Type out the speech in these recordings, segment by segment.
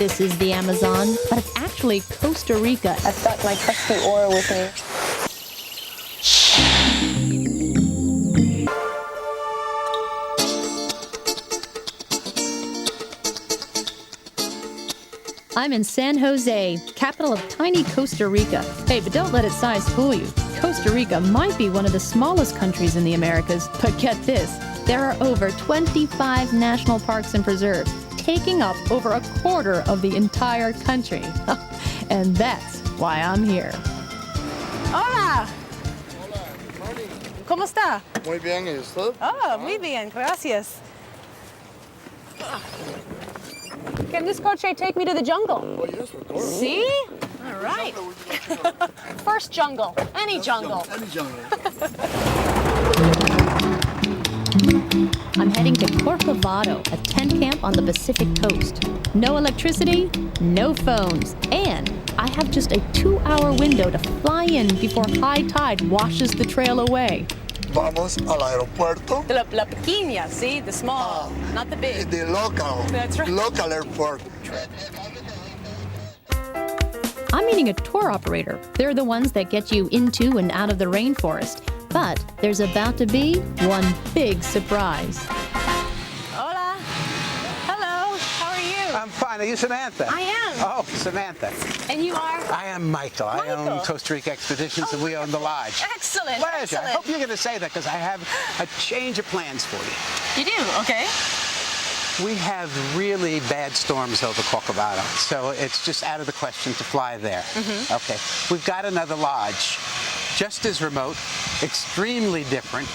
this is the Amazon, but it's actually Costa Rica. I've got my trusty oar with me. I'm in San Jose, capital of tiny Costa Rica. Hey, but don't let its size fool you. Costa Rica might be one of the smallest countries in the Americas, but get this, there are over 25 national parks and preserves, taking up over a quarter of the entire country. And that's why I'm here. Hola! Hola, good morning. ¿Cómo está? Muy bien, ¿y usted? Oh, muy bien, gracias. Can this coche take me to the jungle? Oh, yes, of course. See? All right. First jungle. Any jungle. Any jungle. I'm heading to Corcovado, a tent camp on the Pacific coast. No electricity, no phones, and I have just a 2-hour window to fly in before high tide washes the trail away. Vamos al aeropuerto. La pequeña, see? The small, not the big. The local. That's right. Local airport. I'm meeting a tour operator. They're the ones that get you into and out of the rainforest. But there's about to be one big surprise. Hola. Hello. How are you? I'm fine. Are you Samantha? I am. Oh, Samantha. And you are? I am Michael. I own Costa Rica Expeditions, and we own the lodge. Excellent. Pleasure. Excellent. I hope you're going to say that because I have a change of plans for you. You do? Okay. We have really bad storms over Corcovado, so it's just out of the question to fly there. Mm-hmm. Okay. We've got another lodge, just as remote, extremely different,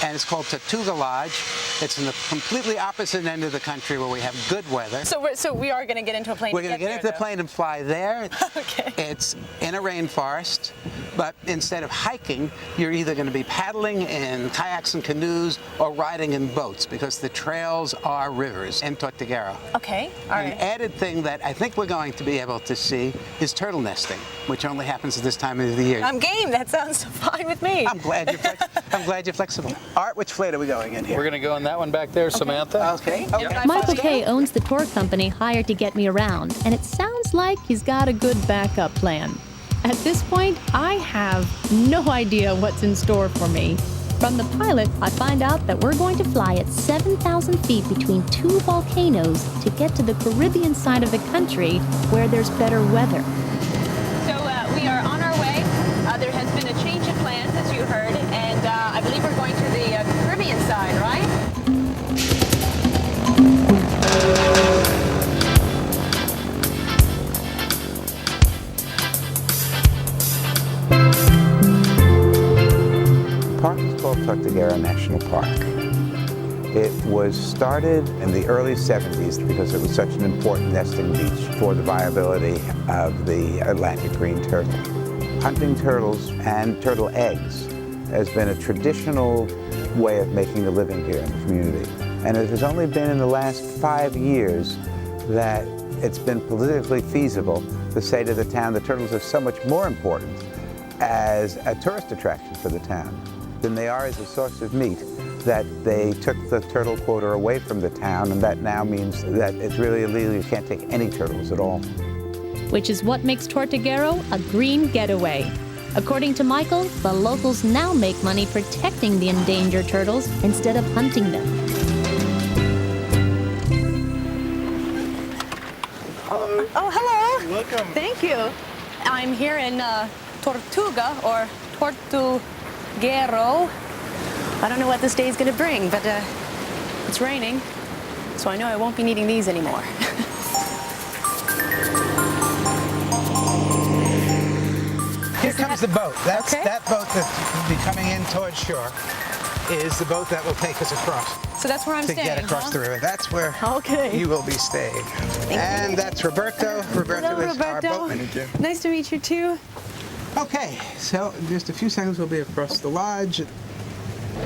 and it's called Tortuga Lodge. It's in the completely opposite end of the country where we have good weather. So we are going to get into a plane. We're going to get into the plane and fly there. Okay. It's in a rainforest, but instead of hiking, you're either going to be paddling in kayaks and canoes or riding in boats because the trails are rivers in Tortuguero. Okay. All An right. added thing that I think we're going to be able to see is turtle nesting, which only happens at this time of the year. I'm game. That sounds fine with me. I'm glad you're flexible. Art, which flight are we going in here? We're going to go in that one back there, Samantha. Okay. Michael Kay owns the tour company hired to get me around, and it sounds like he's got a good backup plan. At this point, I have no idea what's in store for me. From the pilot, I find out that we're going to fly at 7,000 feet between two volcanoes to get to the Caribbean side of the country where there's better weather. So we are on our way. There has been a change of plans, as you heard, and I believe we're going to the Caribbean side, right? The park is called Tortuguero National Park. It was started in the early 70s because it was such an important nesting beach for the viability of the Atlantic green turtle. Hunting turtles and turtle eggs has been a traditional way of making a living here in the community. And it has only been in the last 5 years that it's been politically feasible to say to the town the turtles are so much more important as a tourist attraction for the town than they are as a source of meat, that they took the turtle quota away from the town, and that now means that it's really illegal. You can't take any turtles at all. Which is what makes Tortuguero a green getaway. According to Michael, the locals now make money protecting the endangered turtles instead of hunting them. Oh, hello. Welcome. Thank you. I'm here in Tortuga, or Tortuguero. I don't know what this day is going to bring, but it's raining, so I know I won't be needing these anymore. Here comes the boat. That's Okay. that boat that will be coming in towards shore is the boat that will take us across So that's where I'm to staying, get across huh? the river. That's where Okay. you will be staying. And that's Roberto. Roberto Hello, is our Roberto. boatman. Nice to meet you, too. Okay, so in just a few seconds we'll be across the lodge.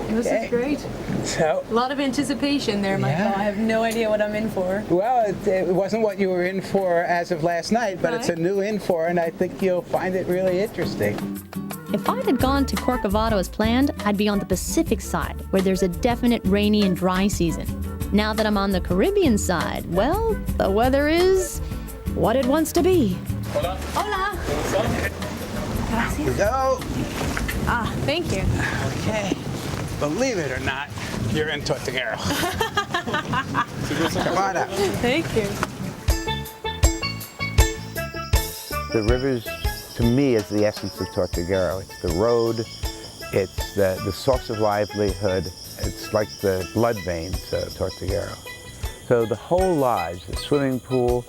This is great. So, A lot of anticipation there, Michael. Yeah. I have no idea what I'm in for. well, it wasn't what you were in for as of last night, but it's a Right. new in for, and I think you'll find it really interesting. If I had gone to Corcovado as planned, I'd be on the Pacific side, where there's a definite rainy and dry season. Now that I'm on the Caribbean side, well, the weather is what it wants to be. Hola. Here we go. Ah, thank you. Okay. Believe it or not, you're in Tortuguero. Come on up. Thank you. The rivers, to me, is the essence of Tortuguero. It's the road, it's the source of livelihood. It's like the blood veins of Tortuguero. So the whole lodge, the swimming pool,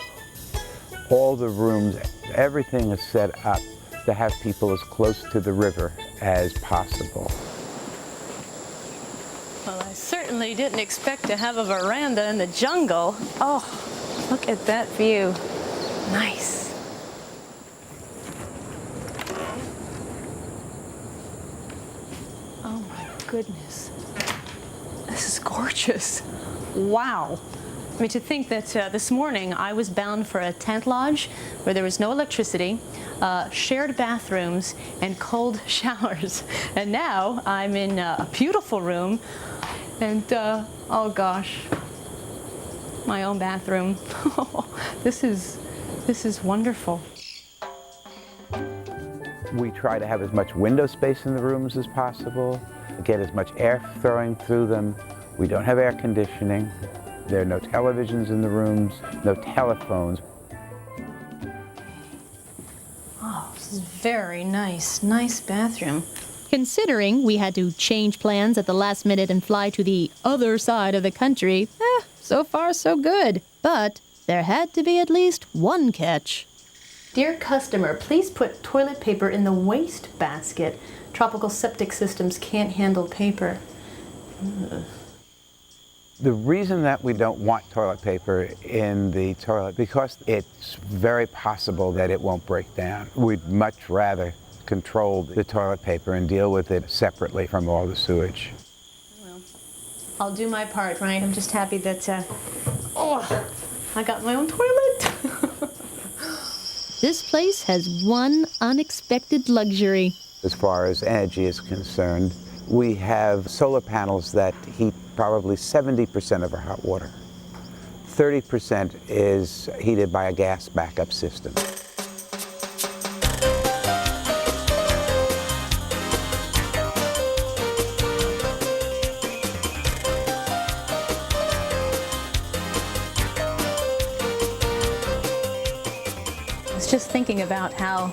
all the rooms, everything is set up to have people as close to the river as possible. Well, I certainly didn't expect to have a veranda in the jungle. Oh, look at that view. Nice. Oh my goodness. This is gorgeous. Wow. I mean, to think that this morning I was bound for a tent lodge where there was no electricity, shared bathrooms, and cold showers. And now I'm in a beautiful room and, oh gosh, my own bathroom. This is wonderful. We try to have as much window space in the rooms as possible, get as much air throwing through them. We don't have air conditioning. There are no televisions in the rooms, no telephones. Oh, this is very nice. Nice bathroom. Considering we had to change plans at the last minute and fly to the other side of the country, so far so good. But there had to be at least one catch. Dear customer, please put toilet paper in the waste basket. Tropical septic systems can't handle paper. The reason that we don't want toilet paper in the toilet, because it's very possible that it won't break down. We'd much rather control the toilet paper and deal with it separately from all the sewage. Well, I'll do my part, right? I'm just happy that, I got my own toilet. This place has one unexpected luxury. As far as energy is concerned, we have solar panels that heat probably 70% of our hot water. 30% is heated by a gas backup system. I was just thinking about how,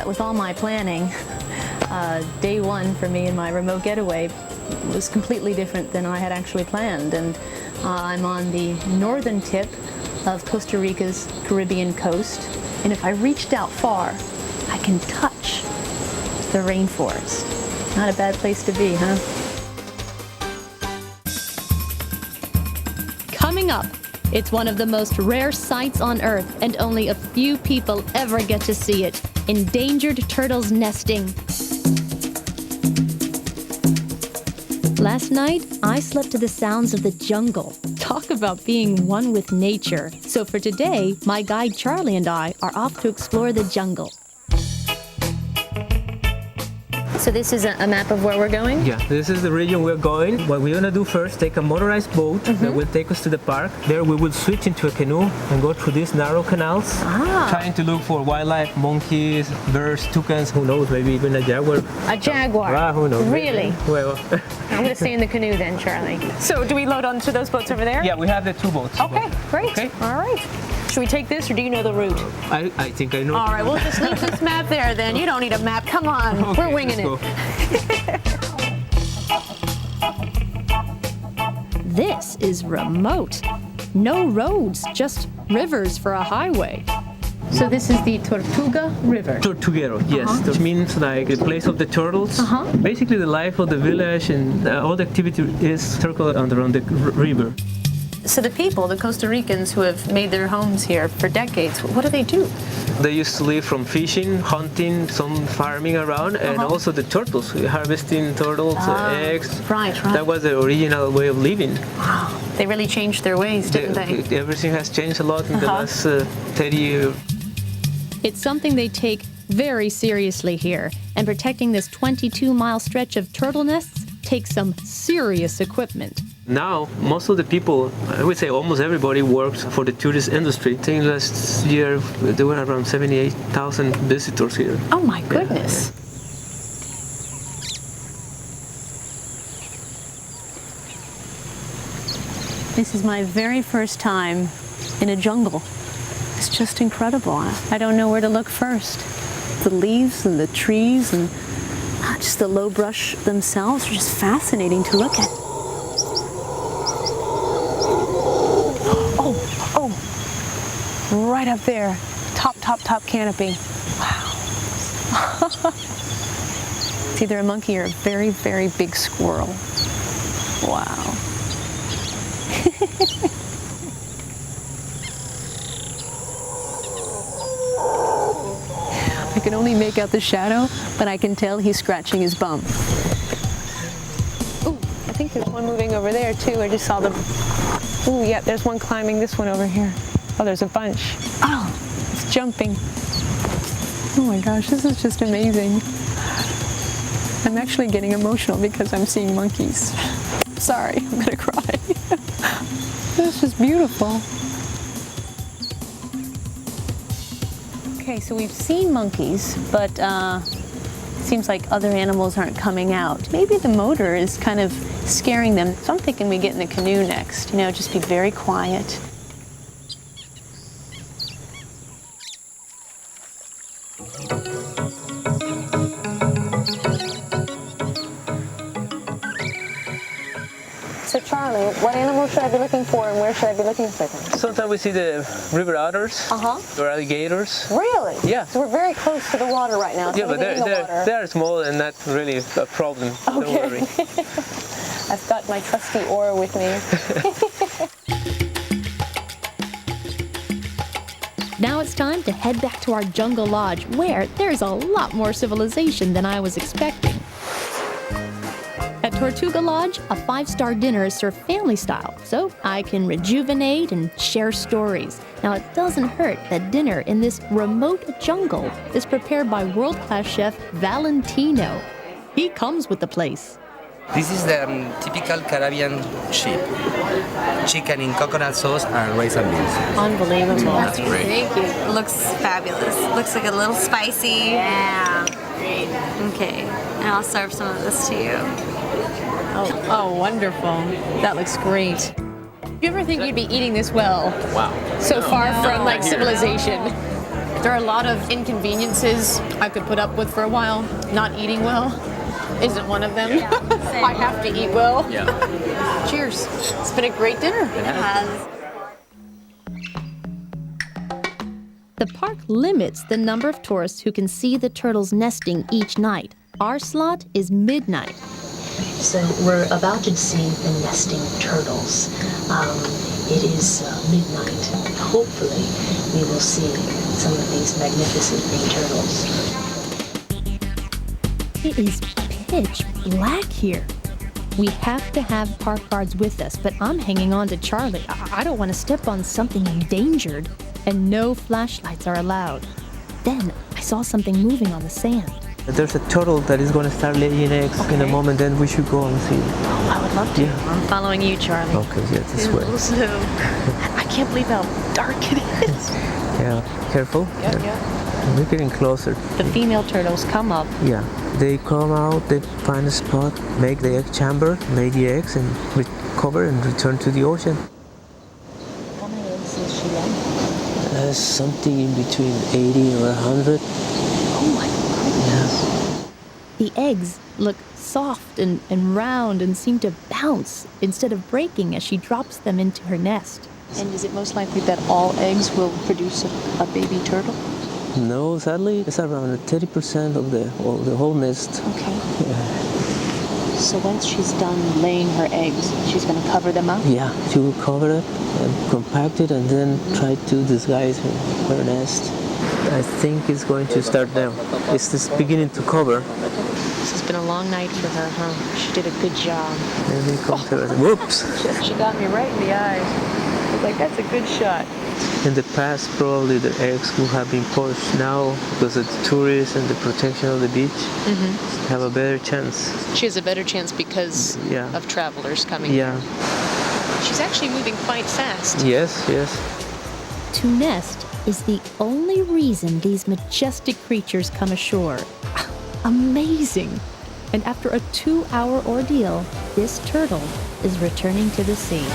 with all my planning, day one for me in my remote getaway was completely different than I had actually planned. And I'm on the northern tip of Costa Rica's Caribbean coast. And if I reached out far, I can touch the rainforest. Not a bad place to be, huh? Coming up, it's one of the most rare sights on Earth, and only a few people ever get to see it. Endangered turtles nesting. Last night, I slept to the sounds of the jungle. Talk about being one with nature. So for today, my guide Charlie and I are off to explore the jungle. So this is a map of where we're going? Yeah, this is the region we're going. What we're gonna do first, take a motorized boat that will take us to the park. There we will switch into a canoe and go through these narrow canals, trying to look for wildlife, monkeys, birds, toucans, who knows, maybe even a jaguar. A jaguar? Who knows? Really? Well, I'm gonna stay in the canoe then, Charlie. So do we load onto those boats over there? yeah, we have the two boats. Okay, great. Okay. All right. Should we take this or do you know the route? I think I know. All right, we'll just leave this map there then. You don't need a map. Come on, Okay, we're winging let's it. This is remote. No roads, just rivers for a highway. So this is the Tortuga River. Tortuguero, yes, which means like the place of the turtles. Basically, the life of the village and all the activity is circled around the river. So the people, the Costa Ricans who have made their homes here for decades, what do they do? They used to live from fishing, hunting, some farming around, and also the turtles, harvesting turtles, eggs. Right. That was the original way of living. Wow, they really changed their ways, didn't they? Everything has changed a lot in the last 30 years. It's something they take very seriously here, and protecting this 22-mile stretch of turtle nests takes some serious equipment. Now, most of the people, I would say almost everybody, works for the tourist industry. I think last year there were around 78,000 visitors here. Oh my goodness. This is my very first time in a jungle. It's just incredible. I don't know where to look first. The leaves and the trees and just the low brush themselves are just fascinating to look at. Oh, right up there. Top canopy. Wow. It's either a monkey or a very, very big squirrel. Wow. I can only make out the shadow, but I can tell he's scratching his bum. Ooh, I think there's one moving over there too. I just saw the... Ooh, yeah, there's one climbing this one over here. Oh, there's a bunch. Oh, it's jumping. Oh my gosh, this is just amazing. I'm actually getting emotional because I'm seeing monkeys. Sorry, I'm gonna cry. This is beautiful. Okay, so we've seen monkeys, but seems like other animals aren't coming out. Maybe the motor is kind of scaring them. So I'm thinking we get in the canoe next, just be very quiet. So Charlie, what animals should I be looking for and where should I be looking for them? Sometimes we see the river otters or alligators. Really? Yeah. So we're very close to the water right now. So Yeah, but they're small and not really a problem. Don't worry. I've got my trusty oar with me. Now it's time to head back to our jungle lodge, where there's a lot more civilization than I was expecting. At Tortuga Lodge, a 5-star dinner is served family style, so I can rejuvenate and share stories. Now, it doesn't hurt that dinner in this remote jungle is prepared by world-class chef Valentino. He comes with the place. This is the typical Caribbean sheep. Chicken in coconut sauce and rice and beans. Unbelievable. That's great. Thank you. It looks fabulous. Looks like a little spicy. Yeah. Okay, and I'll serve some of this to you. Oh, wonderful. That looks great. Do you ever think you'd be eating this well? Wow. So far from civilization. There are a lot of inconveniences I could put up with for a while. Not eating well isn't one of them. Yeah, I have to eat well. Yeah. Cheers. It's been a great dinner. It has. The park limits the number of tourists who can see the turtles nesting each night. Our slot is midnight. So we're about to see the nesting turtles. It is midnight. Hopefully we will see some of these magnificent green turtles. It is pitch black here. We have to have park guards with us, but I'm hanging on to Charlie. I don't want to step on something endangered, and no flashlights are allowed. Then I saw something moving on the sand. There's a turtle that is going to start laying eggs in a moment, then we should go and see. Oh, I would love to. Yeah. I'm following you, Charlie. Okay, yeah, this way. I can't believe how dark it is. Yeah, careful. Yeah. We're getting closer. The female turtles come up. Yeah, they come out, they find a spot, make the egg chamber, lay the eggs, and recover and return to the ocean. How many eggs is she laying? Something in between 80 or 100. Oh my goodness. The eggs look soft and round and seem to bounce instead of breaking as she drops them into her nest. And is it most likely that all eggs will produce a baby turtle? No, sadly, it's around 30% of the whole nest. Okay. Yeah. So once she's done laying her eggs, she's going to cover them up? Yeah, she will cover it and compact it and then try to disguise her nest. I think it's going to start now. It's just beginning to cover. This has been a long night for her, huh? She did a good job. Maybe come to her. Whoops! She got me right in the eyes. I was like, that's a good shot. In the past, probably the eggs would have been poached. Now, because of the tourists and the protection of the beach, have a better chance. She has a better chance because of travelers coming. Yeah. She's actually moving quite fast. Yes, yes. To nest is the only reason these majestic creatures come ashore. Amazing! And after a 2-hour ordeal, this turtle is returning to the sea.